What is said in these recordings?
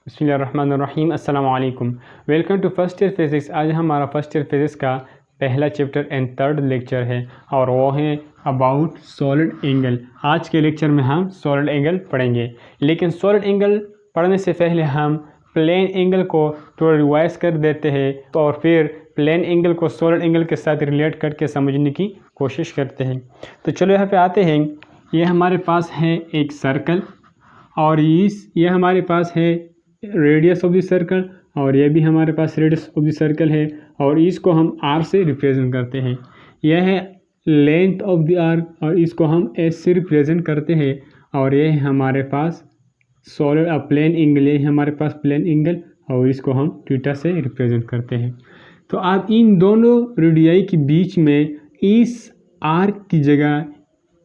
बिस्मिल्लाहिर्रहमानिर्रहीम अस्सलाम वालेकुम। Welcome to first year physics. आज हमारा फर्स्ट ईयर फिज़िक्स का पहला चैप्टर एंड थर्ड लेक्चर है और वो है अबाउट सॉलिड एंगल। आज के लेक्चर में हम सॉलिड एंगल पढ़ेंगे, लेकिन सॉलिड एंगल पढ़ने से पहले हम प्लेन एंगल को थोड़ा रिवाइज कर देते हैं और फिर प्लेन एंगल को सॉलिड एंगल के साथ रिलेट करके समझने की कोशिश करते हैं। तो चलो यहाँ पे आते हैं। ये हमारे पास है एक सर्कल और ये हमारे पास है रेडियस ऑफ द सर्कल और ये भी हमारे पास रेडियस ऑफ द सर्कल है और इसको हम आर से रिप्रेजेंट करते हैं। यह है लेंथ ऑफ द आर्क और इसको हम एस से रिप्रेजेंट करते हैं और ये है हमारे पास सॉलिड प्लेन एंगल। ये हमारे पास प्लेन एंगल और इसको हम थीटा से रिप्रेजेंट करते हैं। तो आप इन दोनों रेडियाई के बीच में इस आर्क की जगह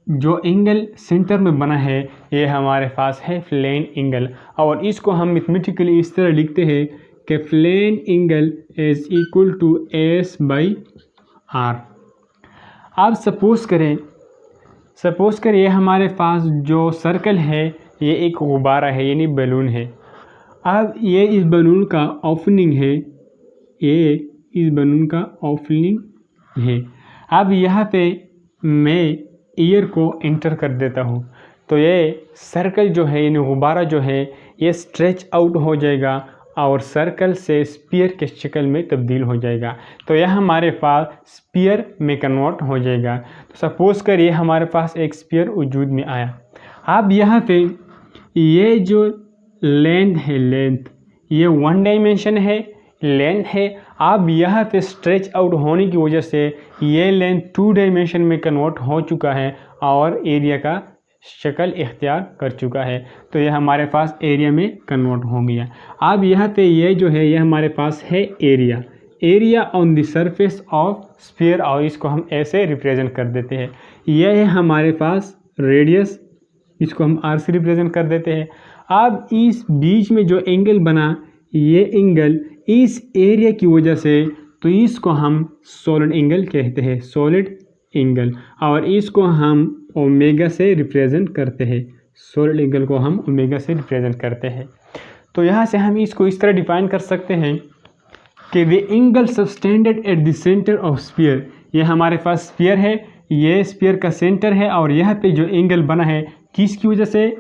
जो एंगल सेंटर में बना है ये हमारे पास है प्लेन एंगल और इसको हम मैथमेटिकली इस तरह लिखते हैं कि plane angle is equal to S by R. आप सपोज करें ये हमारे पास जो सर्कल है ये एक गुब्बारा है यानी बलून है। अब ये इस बलून का ओपनिंग है, ये इस बलून का ओपनिंग है। अब यहाँ पे मैं एयर को एंटर कर देता हूँ तो ये सर्कल जो है यानी गुब्बारा जो है ये स्ट्रेच आउट हो जाएगा और सर्कल से स्पीयर के शक्ल में तब्दील हो जाएगा। तो यह हमारे पास स्पीयर में कन्वर्ट हो जाएगा। तो सपोज़ करिए हमारे पास एक स्पीयर वजूद में आया। अब यहाँ पे ये जो लेंथ है, ये वन डायमेंशन है, लेंथ है। अब यहाँ पे स्ट्रेच आउट होने की वजह से ये लेंथ टू डायमेंशन में कन्वर्ट हो चुका है और एरिया का शक्ल इख्तियार कर चुका है। तो ये हमारे पास एरिया में कन्वर्ट हो गया। अब यहाँ पे ये जो है ये हमारे पास है area on the surface of sphere और इसको हम ऐसे रिप्रेजेंट कर देते हैं। यह है हमारे पास रेडियस, इसको हम आर से रिप्रेजेंट कर देते हैं। अब इस बीच में जो एंगल बना ये एंगल इस एरिया की वजह से, तो इसको हम सॉलिड एंगल कहते हैं, सॉलिड एंगल, और इसको हम ओमेगा से रिप्रेजेंट करते हैं। सॉलिड एंगल को हम ओमेगा से रिप्रेजेंट करते हैं। तो यहाँ से हम इसको इस तरह डिफाइन कर सकते हैं कि the angle subtended at the centre of sphere. ये हमारे पास स्फीयर है, ये स्फीयर का सेंटर है और यहाँ पे जो एंगल बना है किसकी वजह से,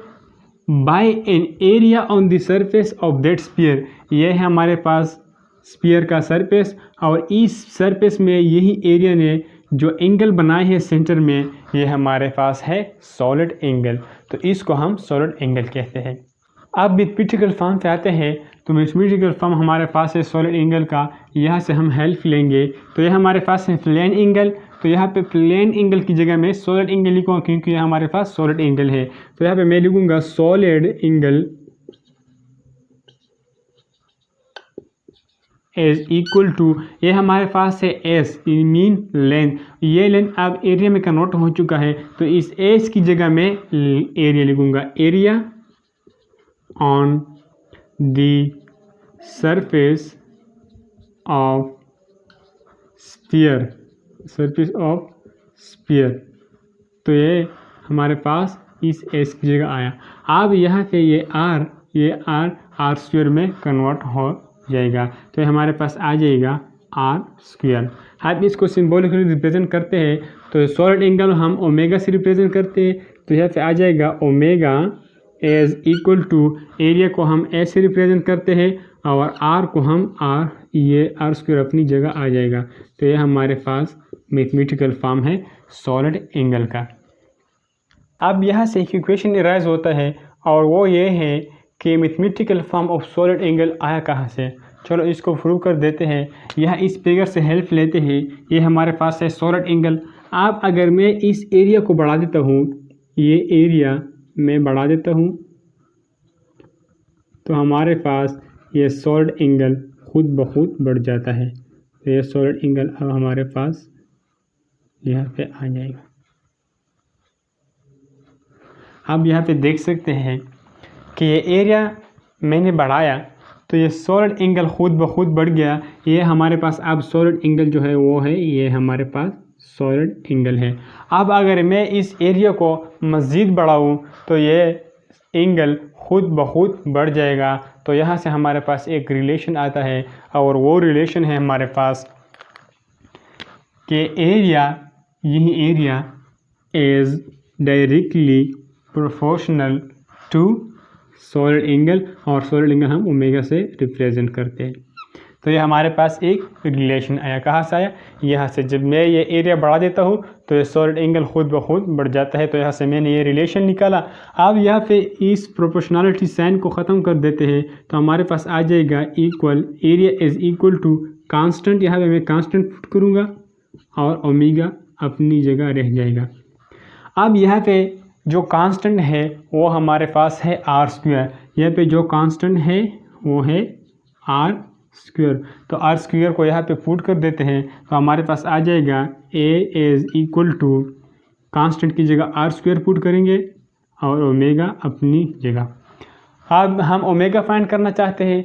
by an area on the surface of that sphere. ये है हमारे पास स्फीयर का सरफेस और इस सरफेस में यही एरिया ने जो एंगल बनाए हैं सेंटर में, ये हमारे पास है सॉलिड एंगल। तो इसको हम सॉलिड एंगल कहते हैं। अब मैथमेटिकल फॉर्म पे आते हैं। तो मैथमेटिकल फॉर्म हमारे पास है सॉलिड एंगल का, यहाँ से हम हेल्प लेंगे। तो यह हमारे पास है प्लेन एंगल, तो यहाँ पे प्लेन एंगल की जगह मैं सॉलिड एंगल लिखूँगा क्योंकि यह हमारे पास सॉलिड एंगल है। तो यहाँ पे मैं लिखूँगा solid angle is equal to, ये हमारे पास है एस मीन लेंथ। ये लेंथ अब एरिया में कन्वर्ट हो चुका है तो इस एस की जगह मैं एरिया लिखूँगा, area on the surface of sphere, surface of sphere. तो ये हमारे पास इस एस की जगह आया। अब यहाँ पे ये आर स्क्वायर में कन्वर्ट हो जाएगा। तो ये हमारे पास आ जाएगा आर स्क्वायर। आप इसको सिंबॉलिकली रिप्रेजेंट करते हैं तो सॉलिड एंगल हम ओमेगा से रिप्रेजेंट करते हैं। तो यहाँ पे आ जाएगा omega as equal to, area को हम एस से रिप्रेजेंट करते हैं और आर को हम ये आर स्क्वायर अपनी जगह आ जाएगा। तो ये हमारे पास मैथमेटिकल फॉर्म है सॉलिड एंगल का। अब यहाँ से एक इक्वेशन अराइज होता है और वो ये है कि mathematical form of solid angle आया कहाँ से। चलो इसको प्रूव कर देते हैं। यहाँ इस फिगर से हेल्प लेते हैं। ये हमारे पास है सॉलिड एंगल। अब अगर मैं इस एरिया को बढ़ा देता हूँ, ये एरिया मैं बढ़ा देता हूँ तो हमारे पास ये सॉलिड एंगल खुद ब खुद बढ़ जाता है। तो ये सॉलिड एंगल अब हमारे पास यहाँ पे आ जाएगा। अब यहाँ पे देख सकते हैं कि ये एरिया मैंने बढ़ाया तो ये सॉलिड एंगल खुद ब खुद बढ़ गया। ये हमारे पास अब सॉलिड एंगल जो है वो है, ये हमारे पास सॉलिड एंगल है। अब अगर मैं इस एरिया को मज़ीद बढ़ाऊँ तो ये एंगल खुद ब खुद बढ़ जाएगा। तो यहाँ से हमारे पास एक रिलेशन आता है और वो रिलेशन है हमारे पास कि एरिया, यही area is directly proportional to solid angle, और सॉलिड एंगल हम ओमेगा से रिप्रेजेंट करते हैं। तो ये हमारे पास एक रिलेशन आया। कहाँ से आया? यहाँ से। जब मैं ये एरिया बढ़ा देता हूँ तो ये सॉलिड एंगल खुद ब खुद बढ़ जाता है। तो यहाँ से मैंने ये रिलेशन निकाला। अब यहाँ पे इस प्रोपोर्शनलिटी साइन को ख़त्म कर देते हैं तो हमारे पास आ जाएगा equal, area is equal to constant, यहाँ पे मैं कांस्टेंट पुट करूँगा और ओमेगा अपनी जगह रह जाएगा। अब यहाँ पे जो कांस्टेंट है वो हमारे पास है आर स्क्वायर। यहाँ पे जो कांस्टेंट है वो है आर स्क्वायर। तो आर स्क्वायर को यहाँ पे पुट कर देते हैं तो हमारे पास आ जाएगा A is equal to, constant की जगह आर स्क्वायर पुट करेंगे और ओमेगा अपनी जगह। अब हम ओमेगा फाइंड करना चाहते हैं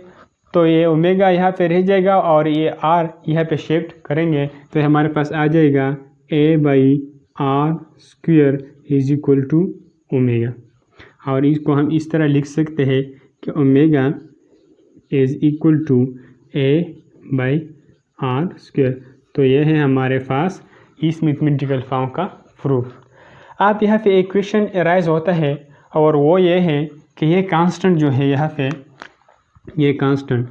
तो ये ओमेगा यहाँ पे रह जाएगा और ये आर यहाँ पे शिफ्ट करेंगे तो हमारे पास आ जाएगा a by are square is equal to omega. और इसको हम इस तरह लिख सकते हैं कि omega is equal to a by are square. तो ये है हमारे पास इस मैथमेटिकल फॉर्म का प्रूफ। आप यहाँ पे एक क्वेश्चन अराइज होता है और वो ये है कि ये कांस्टेंट जो है यहाँ पे, ये कांस्टेंट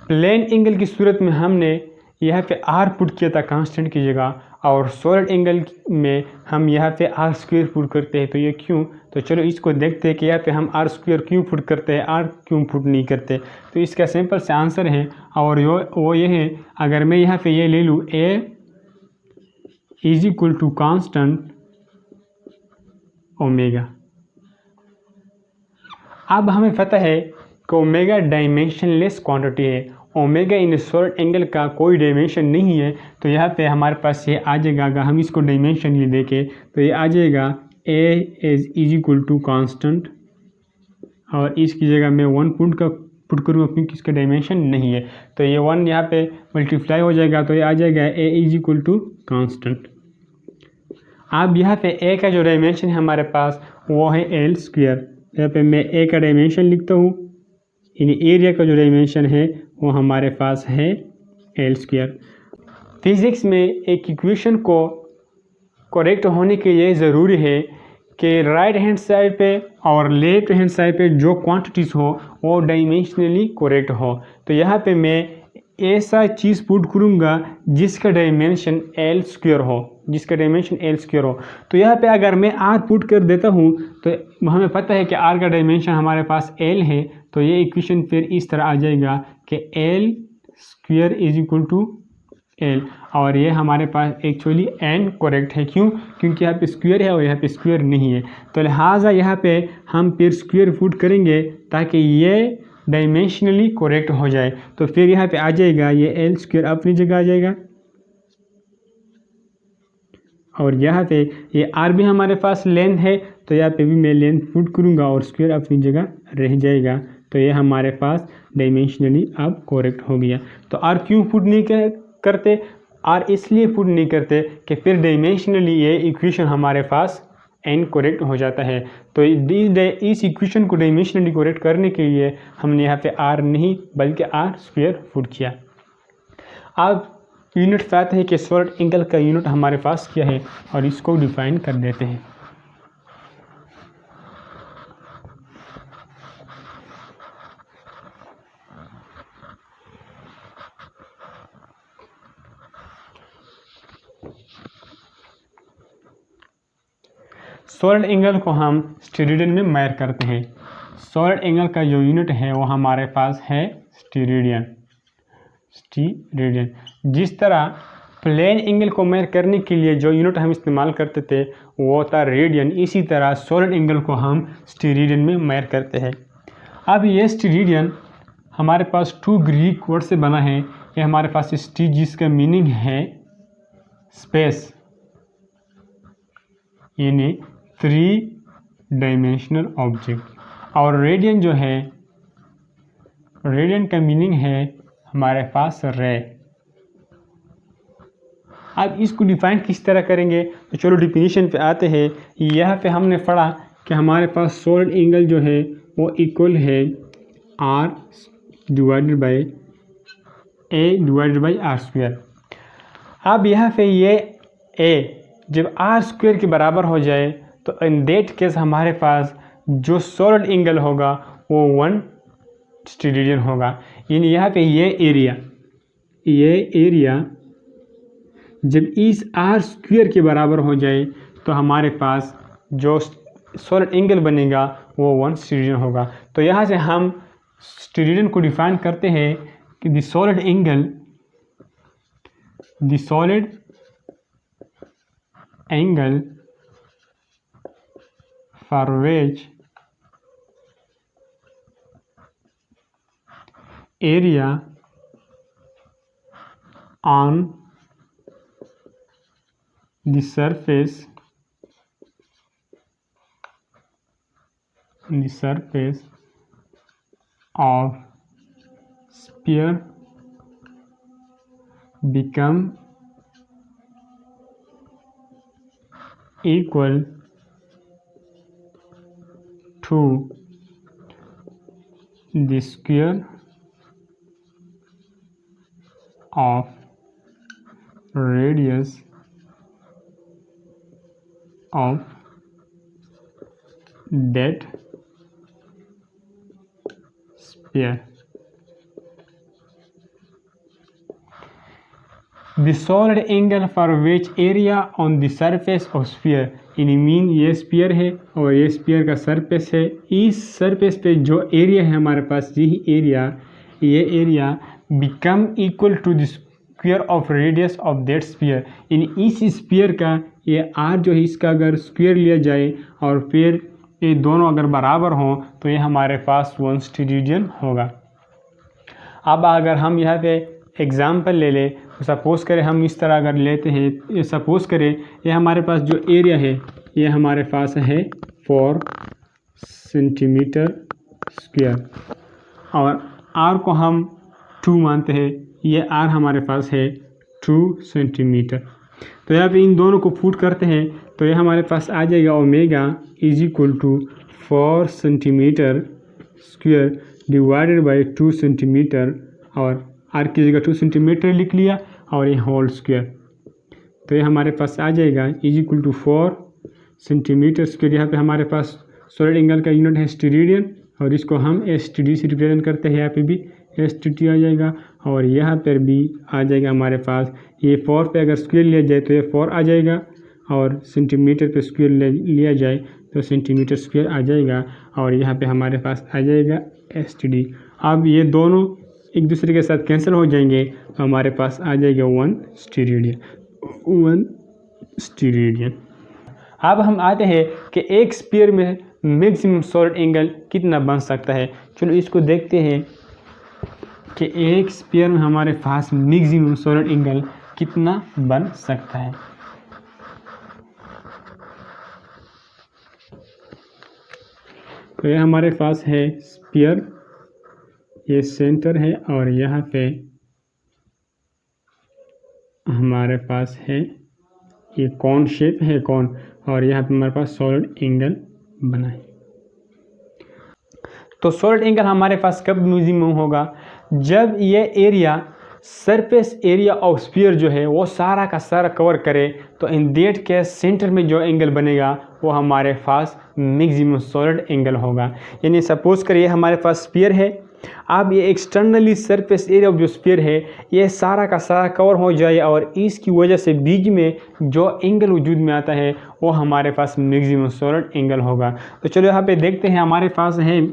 प्लेन एंगल की सूरत में हमने यहाँ पे आर पुट किया था कांस्टेंट की जगह, और सॉलिड एंगल में हम यहाँ पे आर स्क्वायर पुट करते हैं। तो ये क्यों? तो चलो इसको देखते हैं कि यहाँ पे हम आर स्क्वायर क्यों पुट करते हैं, आर क्यों पुट नहीं करते। तो इसका सिंपल से आंसर है और वो ये है, अगर मैं यहाँ पे ये ले लूँ a is equal to constant omega. अब हमें पता है कि ओमेगा डायमेंशनलेस क्वांटिटी है, ओमेगा इन सॉलिड एंगल का कोई डायमेंशन नहीं है। तो यहाँ पे हमारे पास ये आ जाएगा, अगर हम इसको डायमेंशन ये देखें तो ये आ जाएगा ए इज इक्वल टू कांस्टेंट, और इसकी जगह मैं 1 पुट करूँगा क्योंकि इसका डायमेंशन नहीं है। तो ये 1 यहाँ पे मल्टीप्लाई हो जाएगा तो ये आ जाएगा ए इज इक्वल टू कांस्टेंट। अब यहाँ पे ए का जो डायमेंशन है हमारे पास वो है एल स्क्वायर। यहाँ पे मैं ए का डायमेंशन लिखता हूँ, इन एरिया का जो डायमेंशन है वो हमारे पास है एल स्क्वायर। फिज़िक्स में एक इक्वेशन को करेक्ट होने के लिए ज़रूरी है कि राइट हैंड साइड पे और लेफ्ट हैंड साइड पे जो क्वांटिटीज़ हो वो डायमेंशनली करेक्ट हो। तो यहाँ पे मैं ऐसा चीज़ पुट करूँगा जिसका डायमेंशन एल स्क्वायर हो, जिसका डायमेंशन एल स्क्वायर हो। तो यहाँ पे अगर मैं आर पुट कर देता हूँ तो हमें पता है कि आर का डायमेंशन हमारे पास एल है। तो ये इक्वेशन फिर इस तरह आ जाएगा कि L square is equal to L, और ये हमारे पास एक्चुअली एन करेक्ट है। क्यों? क्योंकि यहाँ पे स्क्वायर है और यहाँ पे स्क्वायर नहीं है। तो लिहाजा यहाँ पे हम फिर स्क्वायर पुट करेंगे ताकि ये डायमेंशनली करेक्ट हो जाए। तो फिर यहाँ पे आ जाएगा ये एल स्क्वायर अपनी जगह आ जाएगा, और यहाँ पे ये आर भी हमारे पास लेंथ है तो यहाँ पे भी मैं लेंथ पुट करूँगा और स्क्वायर अपनी जगह रह जाएगा। तो ये हमारे पास डायमेंशनली अब करेक्ट हो गया। तो आर क्यों पुट नहीं करते? आर इसलिए पुट नहीं करते कि फिर डायमेंशनली ये इक्वेशन हमारे पास एन करेक्ट हो जाता है। तो इस इक्वेशन को डायमेंशनली करेक्ट करने के लिए हमने यहाँ पे आर नहीं बल्कि आर स्क्वायर पुट किया। अब यूनिट पे आते हैं कि सॉलिड एंगल का यूनिट हमारे पास क्या है और इसको डिफाइन कर देते हैं। सॉलिड एंगल को हम स्टेरेडियन में मेजर करते हैं। सॉलिड एंगल का जो यूनिट है वो हमारे पास है स्टेरेडियन। जिस तरह प्लेन एंगल को मेजर करने के लिए जो यूनिट हम इस्तेमाल करते थे वो था रेडियन, इसी तरह सॉलिड एंगल को हम स्टेरेडियन में मेजर करते हैं। अब ये स्टेरेडियन हमारे पास 2 ग्रीक वर्ड से बना है। ये हमारे पास स्टी जिसका मीनिंग है स्पेस, यानी 3 डायमेंशनल ऑब्जेक्ट, और रेडियन जो है, रेडियन का मीनिंग है हमारे पास रे। अब इसको डिफाइन किस तरह करेंगे? तो चलो डिफिनीशन पे आते हैं। यहाँ पे हमने पढ़ा कि हमारे पास सॉलिड एंगल जो है वो इक्वल है R divided by A divided by are square. अब यहाँ पे ये ए जब आर स्क्वायर के बराबर हो जाए तो इन दैट केस हमारे पास जो सॉलिड एंगल होगा वो 1 स्टेरेडियन होगा। यानी यहाँ पे ये एरिया जब इस आर स्क्वायर के बराबर हो जाए तो हमारे पास जो सॉलिड एंगल बनेगा वो 1 स्टेरेडियन होगा। तो यहाँ से हम स्टेरेडियन को डिफाइन करते हैं कि the solid angle for which area on the surface of sphere become equal to the square of radius of that sphere. The solid angle for which area on the surface of sphere, यानी mean ये spear है और ये spear का surface है। इस surface पे जो एरिया है हमारे पास ये area become equal to the square of radius of that sphere, यानी इस स्पीयर का ये आर जो है इसका अगर स्क्वायर लिया जाए और फिर ये दोनों अगर बराबर हों तो ये हमारे पास 1 स्टेरेडियन होगा। अब अगर हम यहाँ पे एग्जाम्पल ले लें, सपोज़ करें हम इस तरह अगर लेते हैं, ये सपोज़ करें ये हमारे पास जो एरिया है ये हमारे पास है 4 सेंटीमीटर स्क्वायर और आर को हम 2 मानते हैं, ये आर हमारे पास है 2 सेंटीमीटर। तो यहाँ पे इन दोनों को पुट करते हैं तो ये हमारे पास आ जाएगा omega is equal to 4 centimetre square divided by 2 centimetre और आर की जगह 2 सेंटीमीटर लिख लिया और ये होल स्क्वायर। तो ये हमारे पास आ जाएगा is equal to 4 centimetre square. यहाँ पे हमारे पास सॉलिड एंगल का यूनिट है स्टेरेडियन और इसको हम STD से रिप्रेजेंट करते हैं। यहाँ पे भी STD आ जाएगा और यहाँ पर भी आ जाएगा हमारे पास। ये 4 पे अगर स्क्वायर लिया जाए तो ये 4 आ जाएगा और सेंटीमीटर पे स्क्वायर लिया जाए तो सेंटीमीटर स्क्वायर आ जाएगा और यहाँ पे हमारे पास आ जाएगा STD। अब ये दोनों एक दूसरे के साथ कैंसिल हो जाएंगे तो हमारे पास आ जाएगा 1 स्टेरेडियन। अब हम आते हैं कि एक स्फीयर में मैक्सिमम सॉलिड एंगल कितना बन सकता है। चलो इसको देखते हैं कि एक स्फीयर में हमारे पास मैक्सिमम सॉलिड एंगल कितना बन सकता है। तो ये हमारे पास है स्फीयर, ये सेंटर है और यहाँ पे हमारे पास है ये कॉन शेप है कॉन और यहाँ पे हमारे पास सॉलिड एंगल बना है। तो सॉलिड एंगल हमारे पास कब मैक्सिमम होगा, जब ये area surface area of sphere जो है वो सारा का सारा कवर करे। तो इन दैट केस सेंटर में जो एंगल बनेगा वो हमारे पास मैक्सिमम सॉलिड एंगल होगा। यानी सपोज करिए हमारे पास स्फीयर है, अब ये एक्सटर्नली सरफेस एरिया ऑफ जो स्फीयर है ये सारा का सारा कवर हो जाए और इसकी वजह से बीच में जो एंगल वजूद में आता है वो हमारे पास मैक्सिमम सॉलिड एंगल होगा। तो चलो यहाँ पे देखते हैं, हमारे पास है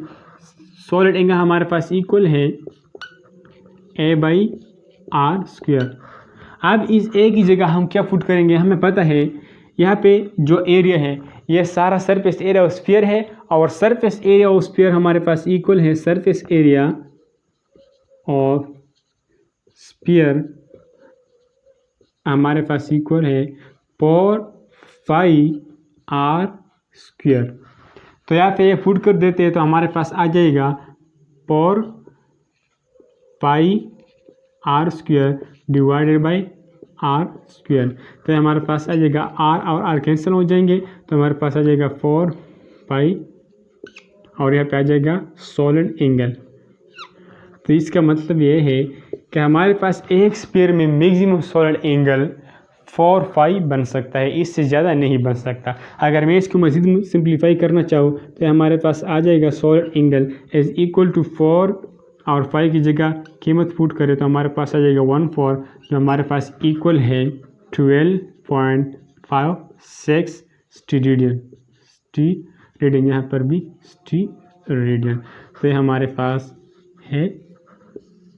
सॉलिड एंगल हमारे पास इक्वल है A/r स्क्वायर। अब इस ए की जगह हम क्या पुट करेंगे, हमें पता है यहाँ पे जो एरिया है ये सारा सरफेस एरिया ऑफ स्फीयर है और सरफेस एरिया ऑफ स्फीयर हमारे पास इक्वल है सरफेस एरिया ऑफ स्फीयर हमारे पास इक्वल है 4πr स्क्वायर। तो यहाँ पे ये पुट कर देते हैं तो हमारे पास आ जाएगा 4πr square divided by are square. तो हमारे पास आ जाएगा आर और आर कैंसिल हो जाएंगे तो हमारे पास आ जाएगा 4π और यहाँ पे आ जाएगा सॉलिड एंगल तो इसका मतलब ये है कि हमारे पास एक स्फीयर में मैक्सिमम सॉलिड एंगल 4 फाई बन सकता है, इससे ज़्यादा नहीं बन सकता। अगर मैं इसको मज़ीद सिंप्लीफाई करना चाहूँ तो हमारे पास आ जाएगा solid angle is equal to 4 और 5 की जगह कीमत पुट करें तो हमारे पास आ जाएगा 14, जो हमारे पास इक्वल है 12.56 स्टीरेडियन। यहाँ पर भी स्टीरेडियन। तो ये हमारे पास है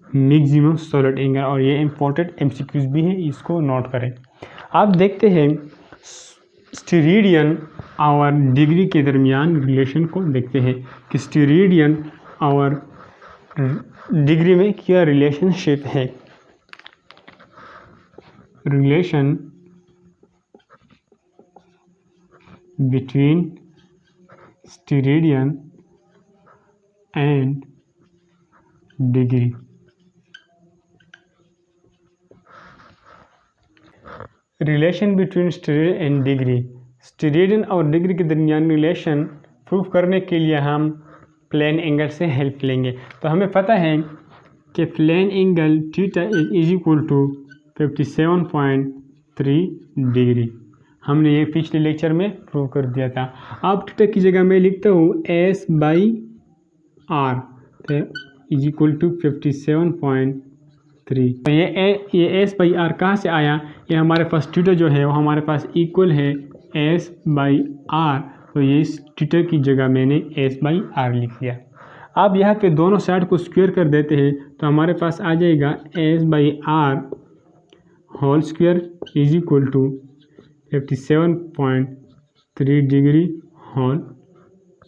मैक्सिमम सॉलिड एंगल, और ये इम्पोर्टेंट एमसीक्यूज भी है, इसको नोट करें। आप देखते हैं स्टीरेडियन और डिग्री के दरमियान रिलेशन को देखते हैं कि स्टीरेडियन और डिग्री में क्या रिलेशनशिप है। Relation between steradian and degree. Relation between steradian and degree, steradian और डिग्री के दरमियान रिलेशन प्रूव करने के लिए हम प्लेन एंगल से हेल्प लेंगे। तो हमें पता है कि plane angle theta is equal to 57.3 degree. हमने ये पिछले लेक्चर में प्रूव कर दिया था। अब थीटा की जगह मैं लिखता हूँ S/R, तो इज इक्वल टू 57.3। तो ये S/R कहाँ से आया? ये हमारे पास थीटा जो है वो हमारे पास इक्वल है S/R, तो ये इस थीटा की जगह मैंने S/R लिख दिया। अब यहाँ पे दोनों साइड को स्क्वायर कर देते हैं तो हमारे पास आ जाएगा S/R whole square is equal to 57.3 degree whole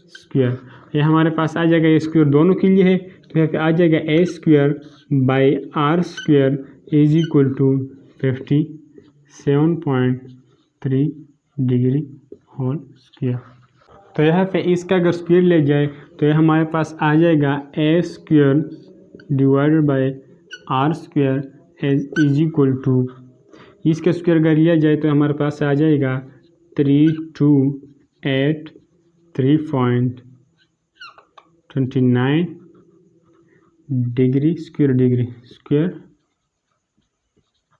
square. ये हमारे पास आ जाएगा, ये स्क्वायर दोनों के लिए है तो यहाँ पे आ जाएगा A²/R² is equal to 57.3 degree whole square. तो यहाँ पे इसका अगर स्क्वायर ले जाए तो ये हमारे पास आ जाएगा A² इज इक्वल टू, इसका स्क्वायर अगर लिया जाए तो हमारे पास आ जाएगा 3283.29 डिग्री स्क्वायर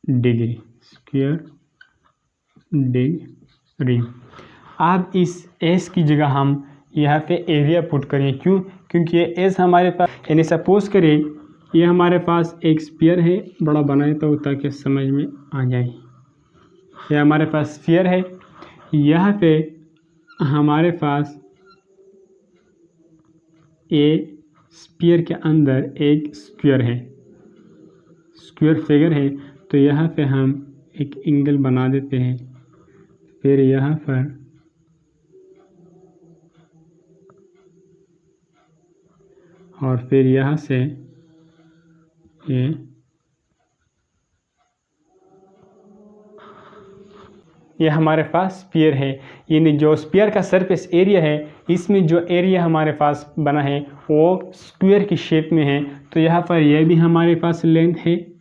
डिग्री। अब इस एस की जगह हम यहाँ पे एरिया पुट करें, क्यों? क्योंकि ये एस हमारे पास, यानी सपोज करें ये हमारे पास एक स्फीयर है, बड़ा बनाए तो ताकि समझ में आ जाए। ये हमारे पास स्फीयर है, यहाँ पे हमारे पास ए स्फीयर के अंदर एक स्क्वायर है, स्क्वायर फिगर है। तो यहाँ पे हम एक एंगल बना देते हैं, फिर यहाँ पर और फिर यहाँ से ये हमारे पास स्फीयर है, यानी जो स्फीयर का सरफेस एरिया है, इसमें जो एरिया हमारे पास बना है वो स्क्वायर की शेप में है। तो यहाँ पर ये भी हमारे पास लेंथ है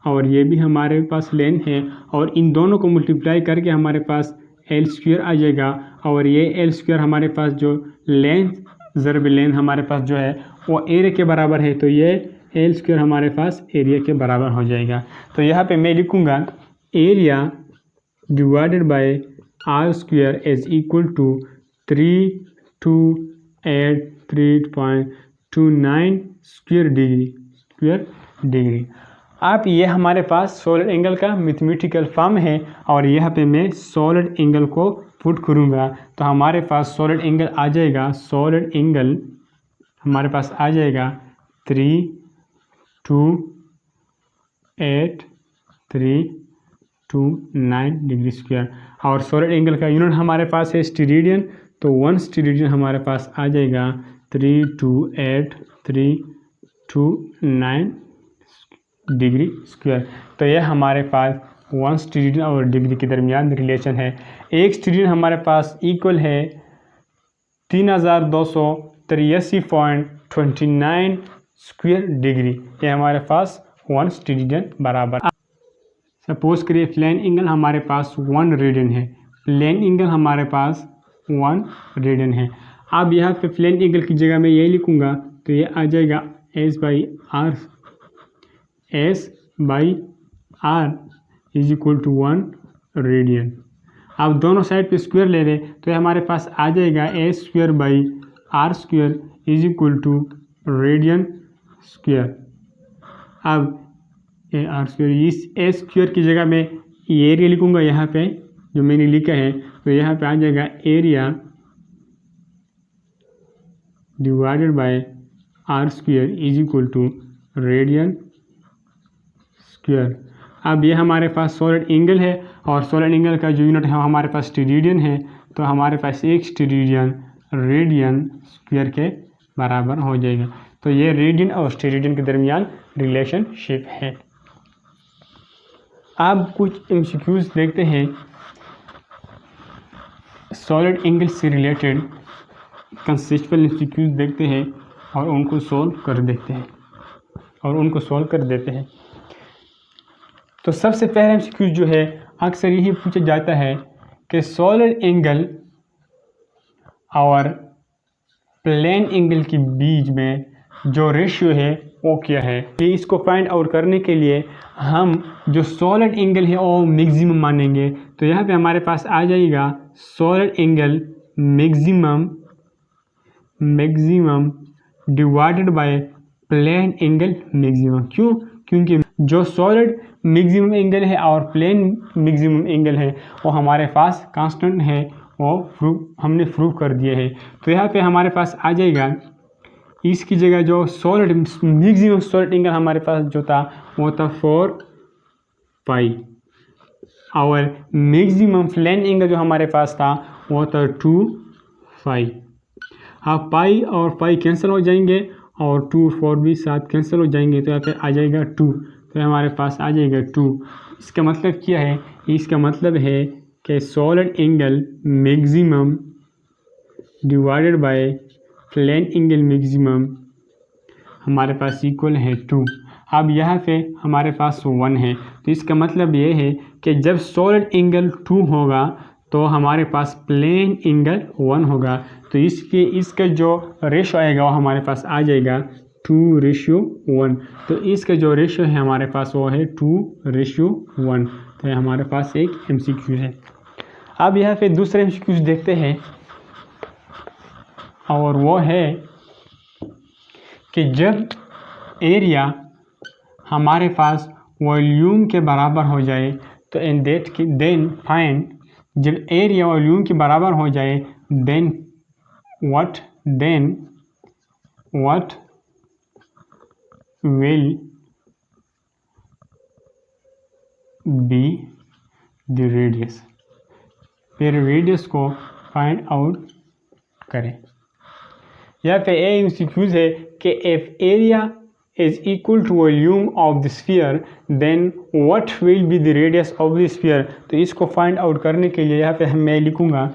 और ये भी हमारे पास लेंथ है, और इन दोनों को मल्टीप्लाई करके हमारे पास L² आ जाएगा। और ये L² हमारे पास जो लेंथ ज़रब लेंथ हमारे पास जो है वो एरिया के बराबर है, तो ये L² हमारे पास एरिया के बराबर हो जाएगा। तो यहाँ पे मैं लिखूँगा area divided by R² is equal to 3283.29 square degree. अब ये हमारे पास सॉलिड एंगल का मैथमेटिकल फॉर्म है, और यहाँ पे मैं सॉलिड एंगल को पुट करूँगा तो हमारे पास सॉलिड एंगल आ जाएगा, सॉलिड एंगल हमारे पास आ जाएगा 328329 डिग्री स्क्वायर। और सॉलिड एंगल का यूनिट हमारे पास है स्टीरेडियन, तो 1 स्टीरेडियन हमारे पास आ जाएगा 328329 डिग्री स्क्वायर। तो यह हमारे पास 1 स्टीरेडियन और डिग्री के दरमियान रिलेशन है। एक स्टीरेडियन हमारे पास इक्वल है 3283.29 स्क्वायर डिग्री। यह हमारे पास 1 स्टीरेडियन बराबर। सपोज करिए प्लेन एंगल हमारे पास 1 रेडियन है, प्लेन एंगल हमारे पास 1 रेडियन है। अब यहाँ पे प्लेन एंगल की जगह मैं ये लिखूँगा तो ये आ जाएगा S/R is equal to 1 radian. अब दोनों साइड पे स्क्वायर ले लें तो ये हमारे पास आ जाएगा A²/R² is equal to radian square. अब R², इस A² की जगह में ये एरिया लिखूँगा यहाँ पे जो मैंने लिखा है, तो यहाँ पे आ जाएगा area divided by R² is equal to radian square. अब ये हमारे पास सॉलिड एंगल है और सॉलिड एंगल का जो यूनिट है वो हमारे पास स्टेरेडियन है, तो हमारे पास एक स्टेरेडियन रेडियन स्क्वायर के बराबर हो जाएगा। तो ये रेडियन और स्टेरेडियन के दरमियान रिलेशनशिप है। अब कुछ एमसीक्यूज देखते हैं सॉलिड एंगल से रिलेटेड, कंसेप्चुअल एमसीक्यूज देखते हैं और उनको सॉल्व कर देते हैं तो सबसे पहला एमसीक्यू जो है अक्सर यही पूछा जाता है कि सॉलिड एंगल और प्लेन एंगल के बीच में जो रेशियो है वो क्या है। ये इसको फाइंड आउट करने के लिए हम जो सॉलिड एंगल है वो मैक्सिमम मानेंगे। तो यहाँ पे हमारे पास आ जाएगा solid angle maximum divided by plane angle maximum. क्यों? क्योंकि जो सॉलिड मैक्सिमम एंगल है और प्लेन मैक्सिमम एंगल है वो हमारे पास कांस्टेंट है, वो हमने प्रूव कर दिए हैं। तो यहाँ पे हमारे पास आ जाएगा इसकी जगह जो सॉलिड मैक्सिमम सॉलिड एंगल हमारे पास जो था वो था 4 पाई और मैक्सिमम प्लेन एंगल जो हमारे पास था वो था 2 पाई। अब पाई और पाई कैंसिल हो जाएंगे और 2 4 भी साथ कैंसिल हो जाएंगे, तो यहाँ पे आ जाएगा 2। तो हमारे पास आ जाएगा 2। इसका मतलब क्या है? इसका मतलब है कि solid angle maximum divided by plane angle maximum हमारे पास इक्वल है 2। अब यहाँ पे हमारे पास 1 है, तो इसका मतलब ये है कि जब सॉलिड एंगल 2 होगा तो हमारे पास प्लेन एंगल 1 होगा। तो इसका जो रेशो आएगा वो हमारे पास आ जाएगा 2:1। तो इसका जो रेशो है हमारे पास वो है 2:1। तो ये हमारे पास एक एमसीक्यू है। अब यहाँ पे दूसरे एमसीक्यू देखते हैं और वो है कि जब एरिया हमारे पास वॉल्यूम के बराबर हो जाए तो देन फाइंड, जब एरिया वॉल्यूम के बराबर हो जाए then what will be the radius। फिर रेडियस को फाइंड आउट करें। यहाँ पे एमसीक्यूज है कि if area is equal to volume of the sphere then what will be the radius of the sphere। तो इसको फाइंड आउट करने के लिए यहाँ पे मैं लिखूँगा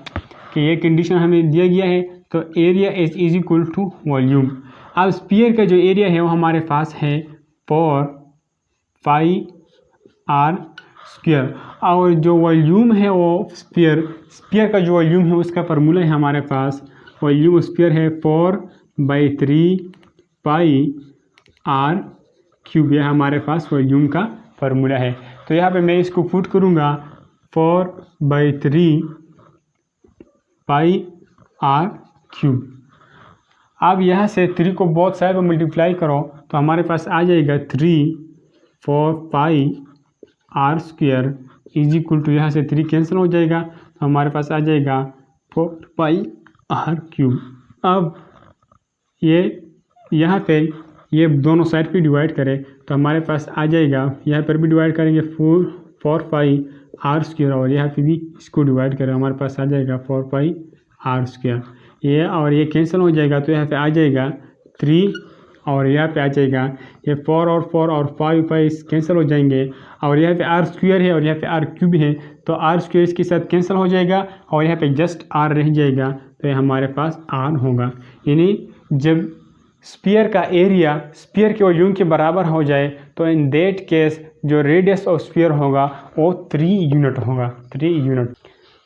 कि ये कंडीशन हमें दिया गया है, तो area is equal to volume. अब स्फीयर का जो एरिया है वो हमारे पास है 4πr² और जो वॉल्यूम है वो स्फीयर का जो वॉल्यूम है उसका फार्मूला है हमारे पास, वॉल्यूम स्फीयर है 4/3πr³ यह हमारे पास वॉल्यूम का फार्मूला है। तो यहाँ पे मैं इसको पुट करूँगा 4/3πr³। अब यहाँ से 3 को बोथ साइड पर मल्टीप्लाई करो तो हमारे पास आ जाएगा 3/4πr² इज इक्वल टू, यहाँ से 3 कैंसिल हो जाएगा तो हमारे पास आ जाएगा 4πr³। अब ये यहाँ पे ये दोनों साइड पे डिवाइड करें तो हमारे पास आ जाएगा, यहाँ पर भी डिवाइड करेंगे 4πr² और यहाँ पे भी इसको डिवाइड करें हमारे पास आ जाएगा 4πr²। ये और ये कैंसिल हो जाएगा तो यहाँ पे आ जाएगा 3 और यहाँ पे आ जाएगा ये 4 और 4 और 5 कैंसिल हो जाएंगे और यहाँ पे r² है और यहाँ पे r³ है, तो r² इसके साथ कैंसिल हो जाएगा और यहाँ पे जस्ट r रह जाएगा, तो ये हमारे पास r होगा। यानी जब स्फीयर का एरिया स्फीयर के वॉल्यूम के बराबर हो जाए तो इन दैट केस जो रेडियस ऑफ स्फीयर होगा वो 3 यूनिट होगा, 3 यूनिट।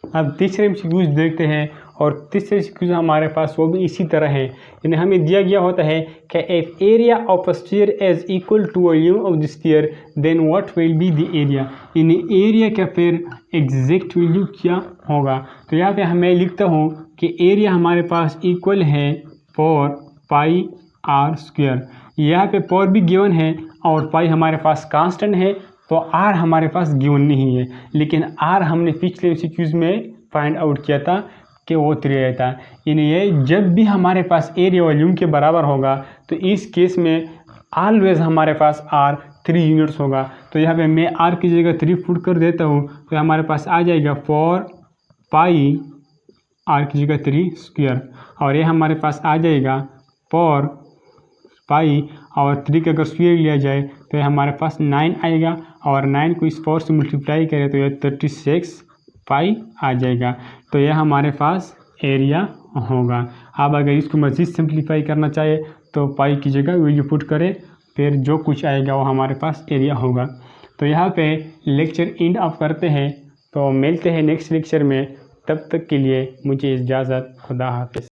अब तीसरे एमसीक्यूज देखते हैं और तीसरे क्वेश्चन हमारे पास वो भी इसी तरह है। यानी हमें दिया गया होता है कि if area of a sphere is equal to volume of the sphere then what will be the area. इन एरिया का फिर एग्जैक्ट वैल्यू क्या होगा। तो यहाँ पे मैं लिखता हूँ कि एरिया हमारे पास इक्वल है 4πr²। यहाँ पे पर भी गिवन है और पाई हमारे पास कांस्टेंट है, तो आर हमारे पास गिवन नहीं है, लेकिन आर हमने पिछले क्विज में फाइंड आउट किया था कि वो 3 रहता है। यानी जब भी हमारे पास एरिया वॉल्यूम के बराबर होगा तो इस केस में ऑलवेज हमारे पास आर 3 यूनिट्स होगा। तो यहाँ पे मैं आर की जगह 3 पुट कर देता हूँ, तो हमारे पास आ जाएगा 4πr की जगह 3² और ये हमारे पास आ जाएगा 4π और 3 का अगर स्क्वायर लिया जाए तो ये हमारे पास 9 आएगा और 9 को इस 4 से मल्टीप्लाई करें तो यह 36π आ जाएगा। तो यह हमारे पास एरिया होगा। अब अगर इसको मज़ीद सिंप्लीफाई करना चाहे तो पाई की जगह वैल्यू पुट करें, फिर जो कुछ आएगा वो हमारे पास एरिया होगा। तो यहाँ पे लेक्चर एंड ऑफ करते हैं, तो मिलते हैं नेक्स्ट लेक्चर में। तब तक के लिए मुझे इजाज़त, खुदा हाफिज़।